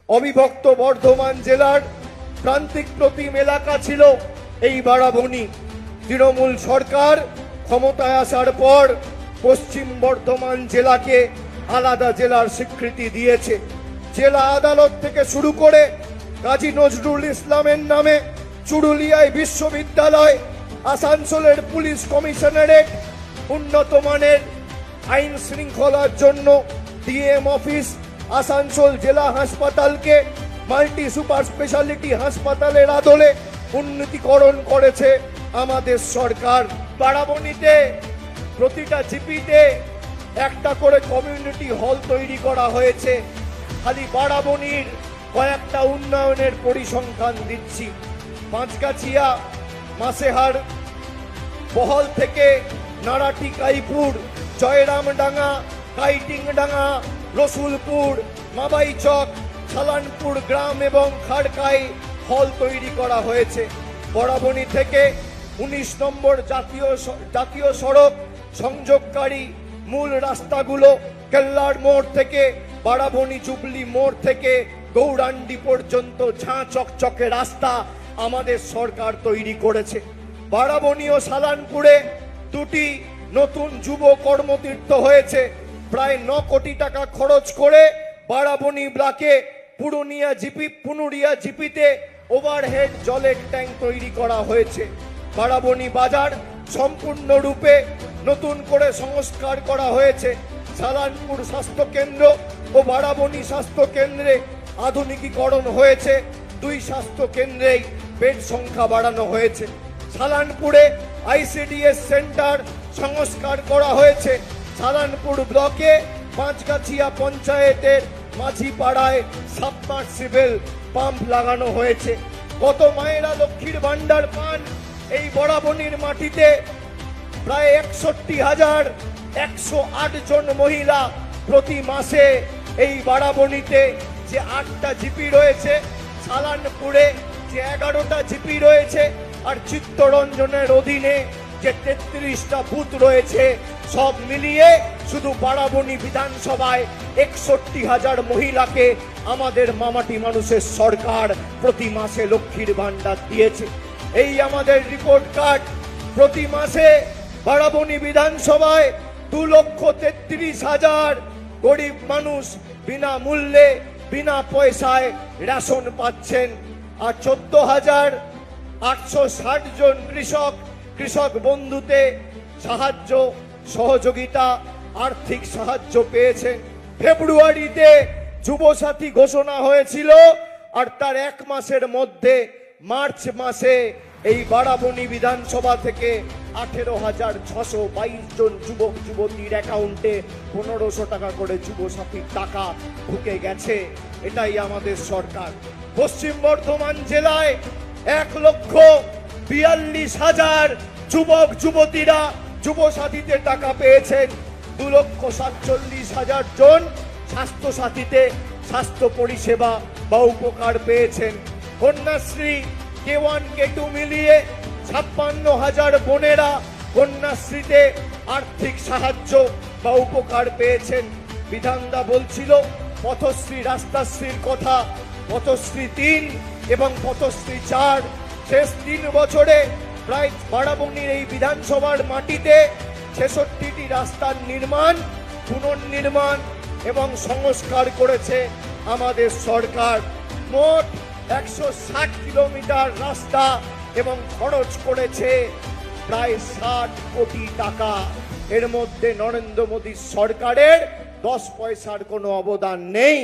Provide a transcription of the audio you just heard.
অবিভক্ত বর্ধমান জেলার প্রান্তিক প্রতিম এলাকা ছিল এই বারাবণী। তৃণমূল সরকার ক্ষমতায় আসার পর পশ্চিম বর্ধমান জেলাকে আলাদা জেলার স্বীকৃতি দিয়েছে। জেলা আদালত থেকে শুরু করে কাজী নজরুল ইসলামের নামে চুরুলিয়ায় বিশ্ববিদ্যালয়, আসানসোলের পুলিশ কমিশনারেট, উন্নত মানের আইন শৃঙ্খলার জন্য ডিএম অফিস, আসানসোল জেলা হাসপাতালকে মাল্টি সুপার স্পেশালিটি হাসপাতালের আদলে উন্নতিকরণ করেছে আমাদের সরকার। বারাবণীতে প্রতিটা জিপিতে একটা করে কমিউনিটি হল তৈরি করা হয়েছে। খালি বারাবণীর কয়েকটা উন্নয়নের পরিসংখ্যান দিচ্ছি। পাঁচগাছিয়া, মাসেহার, বহল থেকে নারাটি, কাইপুর, জয়রামডাঙ্গা, কাইটিংডাঙ্গা, রসুলপুর, মাবাইচক, ছালানপুর গ্রাম এবং খাড়কাই হল তৈরি করা হয়েছে। বারাবণী থেকে 19 নম্বর জাতীয় সড়ক সংযোগকারী মূল রাস্তাগুলো কেল্লার মোড় থেকে বারাবণী জুবলি মোড় থেকে গৌরান্ডি পর্যন্ত ঝাঁ চকচকে রাস্তা আমাদের সরকার তৈরি করেছে। বারাবণী ও সালানপুরে দুটি নতুন যুব কর্মতীর্থ হয়েছে। প্রায় 9 কোটি টাকা খরচ করে বারাবণী ব্লকে পুনুরিয়া জিপিতে ওভারহেড জলের ট্যাঙ্ক তৈরি করা হয়েছে। বারাবণী বাজার সম্পূর্ণরূপে নতুন করে সংস্কার করা হয়েছে। সালানপুর স্বাস্থ্য কেন্দ্র ও বারাবণী স্বাস্থ্য কেন্দ্রে আধুনিকীকরণ হয়েছে। 2 স্বাস্থ্য কেন্দ্রেই বেড সংখ্যা বাড়ানো হয়েছে। সালানপুরে আইসিডিএস সেন্টার সংস্কার করা হয়েছে। সালানপুর ব্লকে পাঁচগাছিয়া পঞ্চায়েতের মাঝিপাড়ায় সাবমার্সিবল পাম্প লাগানো হয়েছে। কত মায়েরা লক্ষ্মীর ভান্ডার পান এই বারাবণীর মাটিতে। প্রায় 61,108 জন মহিলা প্রতি মাসে এই বারাবণীতে যে 8টা জিপি রয়েছে, সালানপুরে যে 11টা জিপি রয়েছে, আর চিত্তরঞ্জনের অধীনে যে 33টা বুথ রয়েছে, সব মিলিয়ে শুধু বারাবণী বিধানসভায় 61,000 মহিলাকে আমাদের মামাটি মানুষের সরকার প্রতি মাসে লক্ষ্মীর ভান্ডার দিয়েছে। এই আমাদের রিপোর্ট কার্ড। প্রতি মাসে বারাবণী বিধানসভায় 2,33,000 গরিব মানুষ বিনামূল্যে বিনা পয়সায় রেশন পাচ্ছেন। আর 14,860 জন কৃষক বন্ধুতে সাহায্য, সহযোগিতা, আর্থিক সাহায্য পেয়েছেন। ফেব্রুয়ারিতে যুবসাথী ঘোষণা হয়েছিল, আর তার 1 মাসের মধ্যে মার্চ মাসে এই বারাবণী বিধানসভা থেকে 18,622 জন যুবক যুবতীর অ্যাকাউন্টে 1500 টাকা করে যুবসাথীর টাকা ঢুকে গেছে। এটাই আমাদের সরকার। পশ্চিম বর্ধমান জেলায় 1,42,000 যুবক যুবতীরা যুবসাথীতে টাকা পেয়েছেন। 2,47,000 জন স্বাস্থ্য সাথীতে স্বাস্থ্য পরিষেবা বা উপকার পেয়েছেন। কন্যাশ্রী K1 K2 মিলিয়ে 56,000 বোনেরা কন্যাশ্রীতে আর্থিক সাহায্য বা উপকার পেয়েছেন। বিধানদা বলছিল পথশ্রী রাস্তাশ্রীর কথা। পথশ্রী 3 এবং পথশ্রী 4 শেষ 3 বছরে প্রায় বারাবণীর এই বিধানসভার মাটিতে 66টি রাস্তার নির্মাণ, পুনর্নির্মাণ এবং সংস্কার করেছে আমাদের সরকার। মোট 160 কিলোমিটার রাস্তা এবং খরচ করেছে প্রায় 60 কোটি টাকা। এর মধ্যে নরেন্দ্র মোদী সরকারের 10 পয়সার কোনো অবদান নেই।